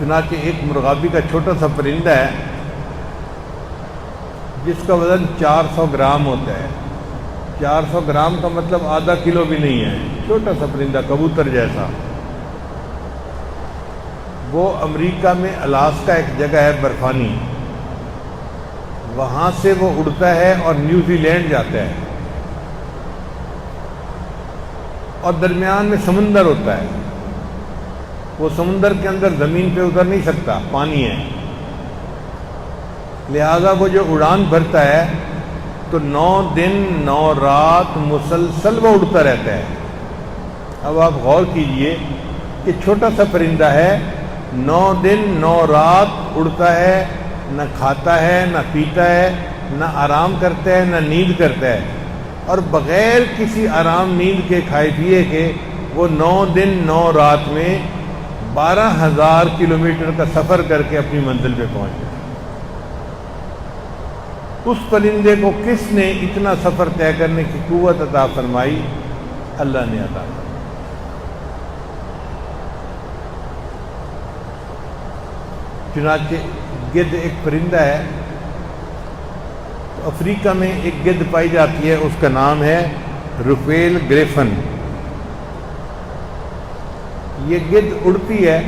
چنانچہ ایک مرغابی کا چھوٹا سا پرندہ ہے جس کا وزن 400 گرام ہوتا ہے. 400 گرام کا مطلب آدھا کلو بھی نہیں ہے. چھوٹا سا پرندہ کبوتر جیسا. وہ امریکہ میں الاسکا ایک جگہ ہے برفانی، وہاں سے وہ اڑتا ہے اور نیوزی لینڈ جاتا ہے، اور درمیان میں سمندر ہوتا ہے. وہ سمندر کے اندر زمین پہ اتر نہیں سکتا، پانی ہے، لہذا وہ جو اڑان بھرتا ہے تو 9 دن 9 رات مسلسل وہ اڑتا رہتا ہے. اب آپ غور کیجئے کہ چھوٹا سا پرندہ ہے، 9 دن 9 رات اڑتا ہے، نہ کھاتا ہے نہ پیتا ہے، نہ آرام کرتا ہے نہ نیند کرتا ہے، اور بغیر کسی آرام نیند کے کھائے پیے کے وہ 9 دن 9 رات میں 12,000 کلومیٹر کا سفر کر کے اپنی منزل پہ پہنچ گیا. اس پرندے کو کس نے اتنا سفر طے کرنے کی قوت عطا فرمائی؟ اللہ نے عطا فرمائی. چنانچہ گدھ ایک پرندہ ہے، افریقہ میں ایک گدھ پائی جاتی ہے، اس کا نام ہے روفیل گریفن. یہ گدھ اڑتی ہے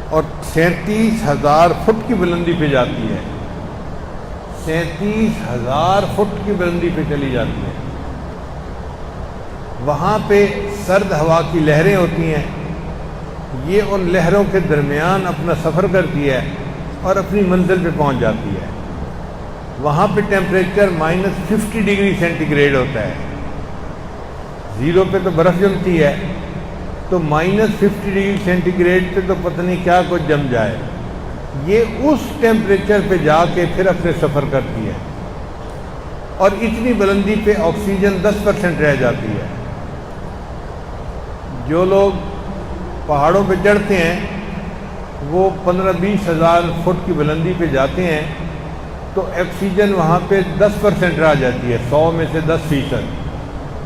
اور 37,000 فٹ کی بلندی پہ جاتی ہے. 37,000 فٹ کی بلندی پہ چلی جاتی ہے. وہاں پہ سرد ہوا کی لہریں ہوتی ہیں. یہ ان لہروں کے درمیان اپنا سفر کرتی ہے اور اپنی منزل پہ پہنچ جاتی ہے. وہاں پہ ٹیمپریچر -50 ڈگری سینٹی گریڈ ہوتا ہے. 0 پہ تو برف جمتی ہے، تو -50 ڈگری سینٹی گریڈ پہ تو پتہ نہیں کیا کچھ جم جائے. یہ اس ٹیمپریچر پہ جا کے پھر اپنے سفر کرتی ہے، اور اتنی بلندی پہ آکسیجن 10% رہ جاتی ہے. جو لوگ پہاڑوں پہ چڑھتے ہیں وہ 15-20 ہزار فٹ کی بلندی پہ جاتے ہیں تو آکسیجن وہاں پہ 10% رہ جاتی ہے، 100 میں سے 10%.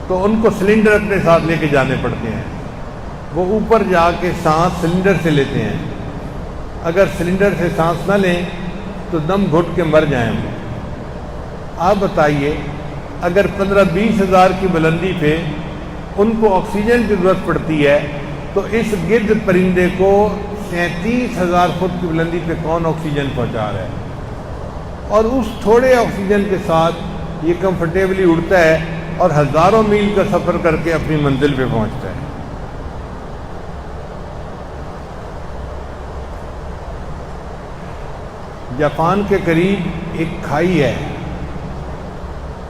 تو ان کو سلنڈر اپنے ساتھ لے کے جانے پڑتے ہیں. وہ اوپر جا کے سانس سلنڈر سے لیتے ہیں. اگر سلنڈر سے سانس نہ لیں تو دم گھٹ کے مر جائیں گے. آپ بتائیے، اگر 15-20 ہزار کی بلندی پہ ان کو آکسیجن کی ضرورت پڑتی ہے تو اس گدھ پرندے کو 37,000 فٹ کی بلندی پہ کون آکسیجن پہنچا رہا ہے؟ اور اس تھوڑے آکسیجن کے ساتھ یہ کمفرٹیبلی اڑتا ہے اور ہزاروں میل کا سفر کر کے اپنی منزل پہ پہنچتا ہے. جاپان کے قریب ایک کھائی ہے،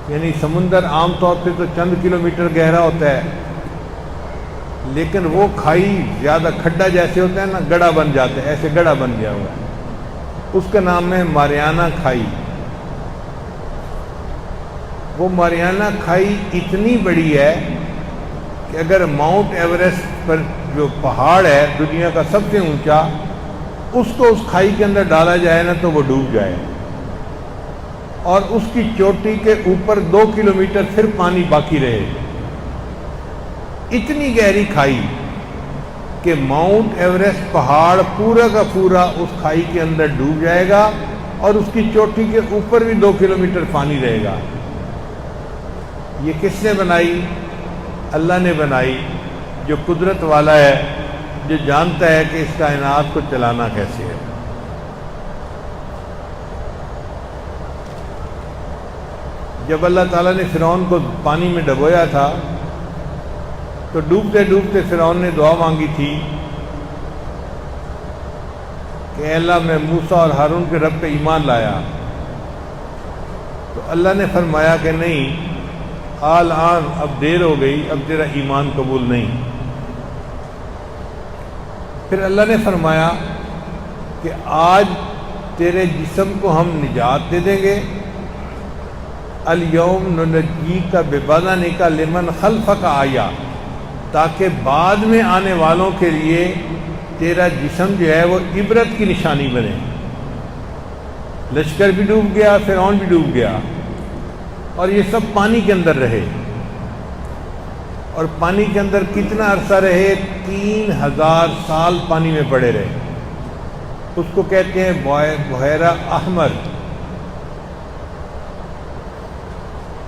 یعنی سمندر عام طور پہ تو چند کلومیٹر گہرا ہوتا ہے، لیکن وہ کھائی زیادہ کھڈا جیسے ہوتا ہے نا، گڑھا بن جاتا ہے، ایسے گڑھا بن گیا ہوا ہے. اس کا نام ہے ماریانا کھائی. وہ ماریانا کھائی اتنی بڑی ہے کہ اگر ماؤنٹ ایوریسٹ پر جو پہاڑ ہے دنیا کا سب سے اونچا، اس کو اس کھائی کے اندر ڈالا جائے نا تو وہ ڈوب جائے، اور اس کی چوٹی کے اوپر 2 کلومیٹر پھر پانی باقی رہے. اتنی گہری کھائی کہ ماؤنٹ ایوریسٹ پہاڑ پورا کا پورا اس کھائی کے اندر ڈوب جائے گا، اور اس کی چوٹی کے اوپر بھی 2 کلومیٹر پانی رہے گا. یہ کس نے بنائی؟ اللہ نے بنائی، جو قدرت والا ہے، جو جانتا ہے کہ اس کائنات کو چلانا کیسے ہے. جب اللہ تعالیٰ نے فرعون کو پانی میں ڈبویا تھا تو ڈوبتے ڈوبتے فرعون نے دعا مانگی تھی کہ اے اللہ میں موسیٰ اور ہارون کے رب پہ ایمان لایا. تو اللہ نے فرمایا کہ نہیں، الآن اب دیر ہو گئی، اب تیرا ایمان قبول نہیں. پھر اللہ نے فرمایا کہ آج تیرے جسم کو ہم نجات دے دیں گے. الیوم ننجیک ببدنک لمن خلفک آیا، تاکہ بعد میں آنے والوں کے لیے تیرا جسم جو ہے وہ عبرت کی نشانی بنے. لشکر بھی ڈوب گیا، فرعون بھی ڈوب گیا، اور یہ سب پانی کے اندر رہے. اور پانی کے اندر کتنا عرصہ رہے؟ 3,000 سال پانی میں پڑے رہے. اس کو کہتے ہیں بحیرہ احمر۔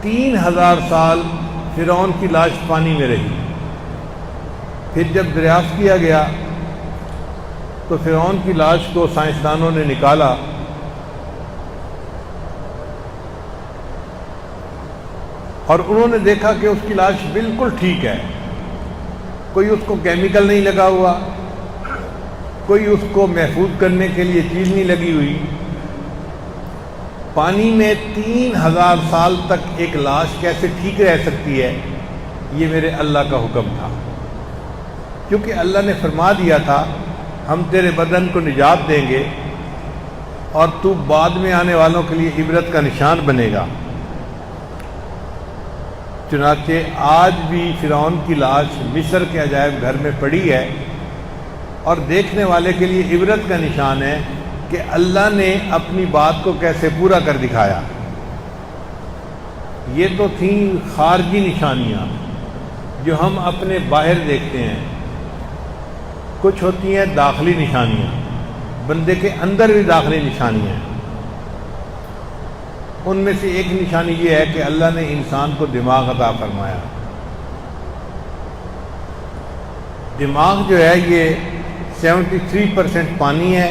3000 سال فرعون کی لاش پانی میں رہی۔ پھر جب دریافت کیا گیا تو فرعون کی لاش کو سائنسدانوں نے نکالا، اور انہوں نے دیکھا کہ اس کی لاش بالکل ٹھیک ہے، کوئی اس کو کیمیکل نہیں لگا ہوا، کوئی اس کو محفوظ کرنے کے لیے چیز نہیں لگی ہوئی۔ پانی میں 3000 سال تک ایک لاش کیسے ٹھیک رہ سکتی ہے؟ یہ میرے اللہ کا حکم تھا، کیونکہ اللہ نے فرما دیا تھا ہم تیرے بدن کو نجات دیں گے اور تو بعد میں آنے والوں کے لیے عبرت کا نشان بنے گا۔ چنانچہ آج بھی فرعون کی لاش مصر کے عجائب گھر میں پڑی ہے، اور دیکھنے والے کے لیے عبرت کا نشان ہے کہ اللہ نے اپنی بات کو کیسے پورا کر دکھایا۔ یہ تو تھیں خارجی نشانیاں جو ہم اپنے باہر دیکھتے ہیں، کچھ ہوتی ہیں داخلی نشانیاں، بندے کے اندر بھی داخلی نشانیاں ہیں۔ ان میں سے ایک نشانی یہ ہے کہ اللہ نے انسان کو دماغ عطا فرمایا۔ دماغ جو ہے یہ 73% پانی ہے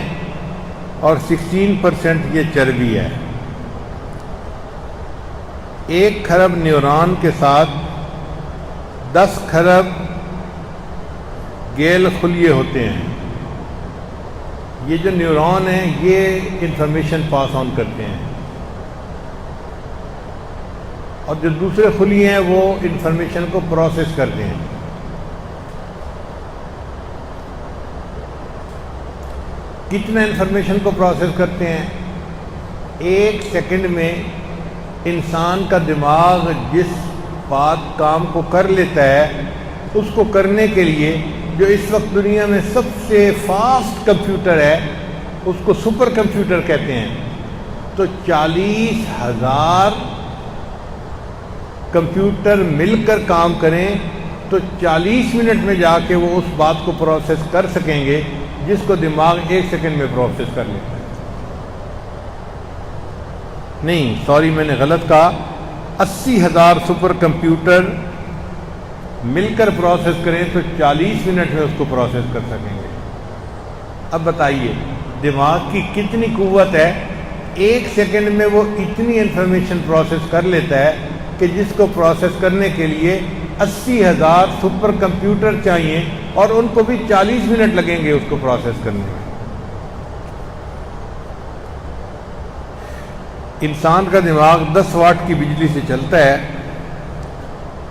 اور 16% یہ چربی ہے۔ 1 کھرب نیورون کے ساتھ 10 کھرب گیل خلیے ہوتے ہیں۔ یہ جو نیورون ہیں یہ انفارمیشن پاس آن کرتے ہیں، اور جو دوسرے خلیے ہیں وہ انفارمیشن کو پروسیس کرتے ہیں۔ کتنا انفارمیشن کو پروسیس کرتے ہیں؟ 1 سیکنڈ میں انسان کا دماغ جس کام کو کر لیتا ہے، اس کو کرنے کے لیے جو اس وقت دنیا میں سب سے فاسٹ کمپیوٹر ہے اس کو سپر کمپیوٹر کہتے ہیں، تو 40,000 کمپیوٹر مل کر کام کریں تو 40 منٹ میں جا کے وہ اس بات کو پروسیس کر سکیں گے جس کو دماغ 1 سیکنڈ میں پروسیس کر لیتا ہے۔ نہیں، سوری، میں نے غلط کہا، 80,000 سپر کمپیوٹر مل کر پروسیس کریں تو 40 منٹ میں اس کو پروسیس کر سکیں گے۔ اب بتائیے دماغ کی کتنی قوت ہے، 1 سیکنڈ میں وہ اتنی انفارمیشن پروسیس کر لیتا ہے کہ جس کو پروسیس کرنے کے لیے 80,000 سپر کمپیوٹر چاہیے، اور ان کو بھی 40 منٹ لگیں گے اس کو پروسیس کرنے میں۔ انسان کا دماغ 10 واٹ کی بجلی سے چلتا ہے،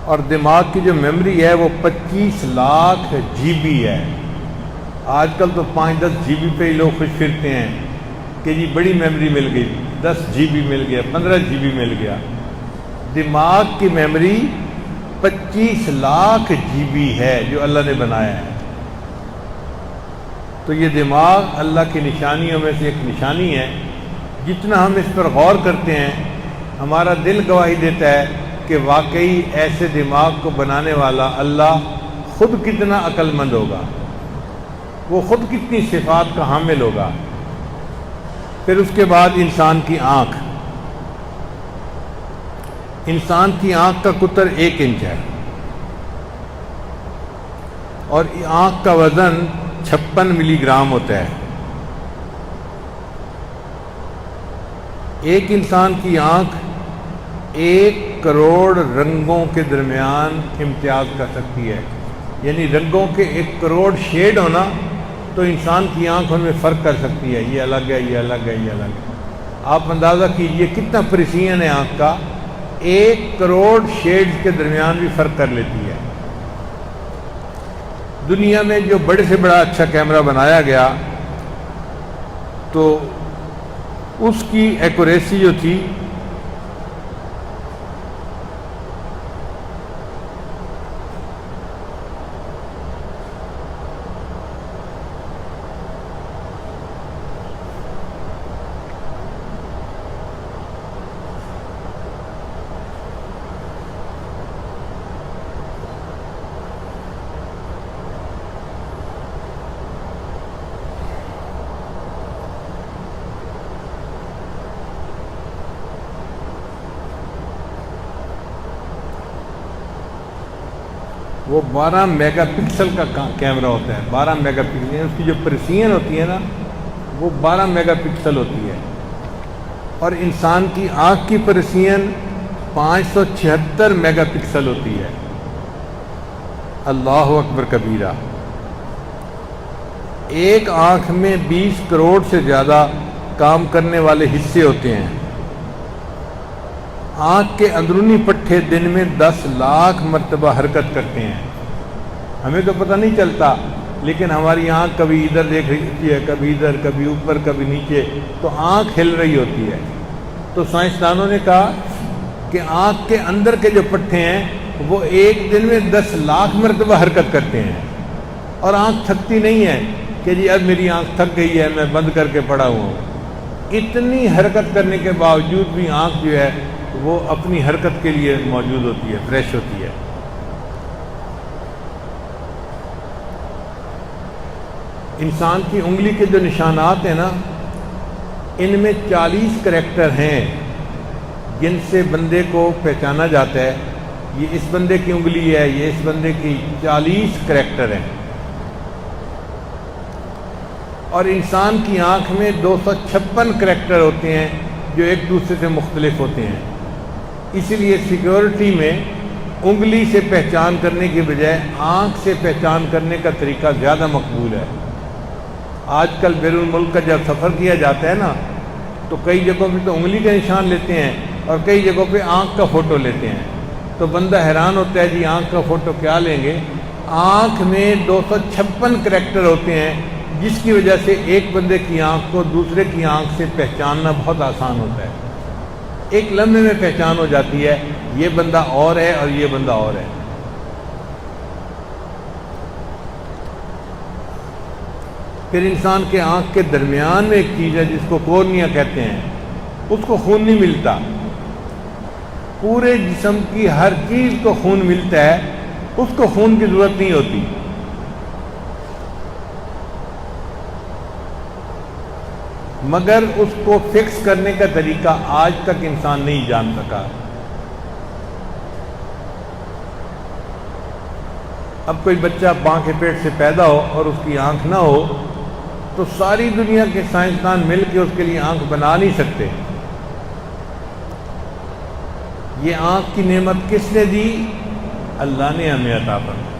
اور دماغ کی جو میموری ہے وہ 25 لاکھ جی بی ہے۔ آج کل تو 5-10 جی بی پہ ہی لوگ خوش پھرتے ہیں کہ جی بڑی میموری مل گئی، 10 جی بی مل گیا، 15 جی بی مل گیا۔ دماغ کی میموری 25 لاکھ جی بی ہے جو اللہ نے بنایا ہے۔ تو یہ دماغ اللہ کی نشانیوں میں سے ایک نشانی ہے۔ جتنا ہم اس پر غور کرتے ہیں ہمارا دل گواہی دیتا ہے کہ واقعی ایسے دماغ کو بنانے والا اللہ خود کتنا عقل مند ہوگا، وہ خود کتنی صفات کا حامل ہوگا۔ پھر اس کے بعد انسان کی آنکھ۔ انسان کی آنکھ کا قطر 1 انچ ہے، اور آنکھ کا وزن 56 ملی گرام ہوتا ہے۔ ایک انسان کی آنکھ 1 کروڑ رنگوں کے درمیان امتیاز کر سکتی ہے، یعنی رنگوں کے 1 کروڑ شیڈ ہونا تو انسان کی آنکھ ان میں فرق کر سکتی ہے، یہ الگ ہے، یہ الگ ہے، یہ الگ ہے۔ آپ اندازہ کیجئے کتنا پریسیژن ہے آنکھ کا، 1 کروڑ شیڈز کے درمیان بھی فرق کر لیتی ہے۔ دنیا میں جو بڑے سے بڑا اچھا کیمرہ بنایا گیا تو اس کی ایکوریسی جو تھی وہ 12 میگا پکسل کا کیمرہ ہوتا ہے. 12 میگا پکسل، اس کی جو پرسین ہوتی ہے نا وہ 12 میگا پکسل ہوتی ہے. اور انسان کی آنکھ کی پرسین 576 میگا پکسل ہوتی ہے. اللہ اکبر کبیرہ. ایک آنکھ میں 20 کروڑ سے زیادہ کام کرنے والے حصے ہوتے ہیں. آنکھ کے اندرونی پٹھے دن میں 10 لاکھ مرتبہ حرکت کرتے ہیں. ہمیں تو پتہ نہیں چلتا، لیکن ہماری آنکھ کبھی ادھر دیکھ رہی ہوتی ہے، کبھی ادھر، کبھی اوپر، کبھی نیچے، تو آنکھ ہل رہی ہوتی ہے. تو سائنسدانوں نے کہا کہ آنکھ کے اندر کے جو پٹھے ہیں وہ ایک دن میں 10 لاکھ مرتبہ حرکت کرتے ہیں. اور آنکھ تھکتی نہیں ہے کہ جی اب میری آنکھ تھک گئی ہے میں بند کر کے پڑا ہوا ہوں. اتنی حرکت کرنے کے باوجود بھی آنکھ جو ہے وہ اپنی حرکت کے لیے موجود ہوتی ہے، فریش ہوتی ہے. انسان کی انگلی کے جو نشانات ہیں نا، ان میں 40 کریکٹر ہیں جن سے بندے کو پہچانا جاتا ہے. یہ اس بندے کی انگلی ہے، یہ اس بندے کی 40 کریکٹر ہیں. اور انسان کی آنکھ میں 256 کریکٹر ہوتے ہیں جو ایک دوسرے سے مختلف ہوتے ہیں. اسی لیے سیکیورٹی میں انگلی سے پہچان کرنے کے بجائے آنکھ سے پہچان کرنے کا طریقہ زیادہ مقبول ہے. آج کل بیرون ملک کا جب سفر کیا جاتا ہے نا تو کئی جگہوں پہ تو انگلی کا نشان لیتے ہیں اور کئی جگہوں پہ آنکھ کا فوٹو لیتے ہیں. تو بندہ حیران ہوتا ہے جی آنکھ کا فوٹو کیا لیں گے. آنکھ میں 256 کریکٹر ہوتے ہیں جس کی وجہ سے ایک بندے کی آنکھ کو دوسرے کی آنکھ سے پہچاننا بہت آسان ہوتا ہے. ایک لمحے میں پہچان ہو جاتی ہے یہ بندہ اور ہے اور یہ بندہ اور ہے. پھر انسان کے آنکھ کے درمیان میں ایک چیز ہے جس کو کورنیا کہتے ہیں، اس کو خون نہیں ملتا. پورے جسم کی ہر چیز کو خون ملتا ہے، اس کو خون کی ضرورت نہیں ہوتی. مگر اس کو فکس کرنے کا طریقہ آج تک انسان نہیں جان سکا. اب کوئی بچہ ماں کے پیٹ سے پیدا ہو اور اس کی آنکھ نہ ہو تو ساری دنیا کے سائنسدان مل کے اس کے لیے آنکھ بنا نہیں سکتے. یہ آنکھ کی نعمت کس نے دی؟ اللہ نے ہمیں عطا فرمائی.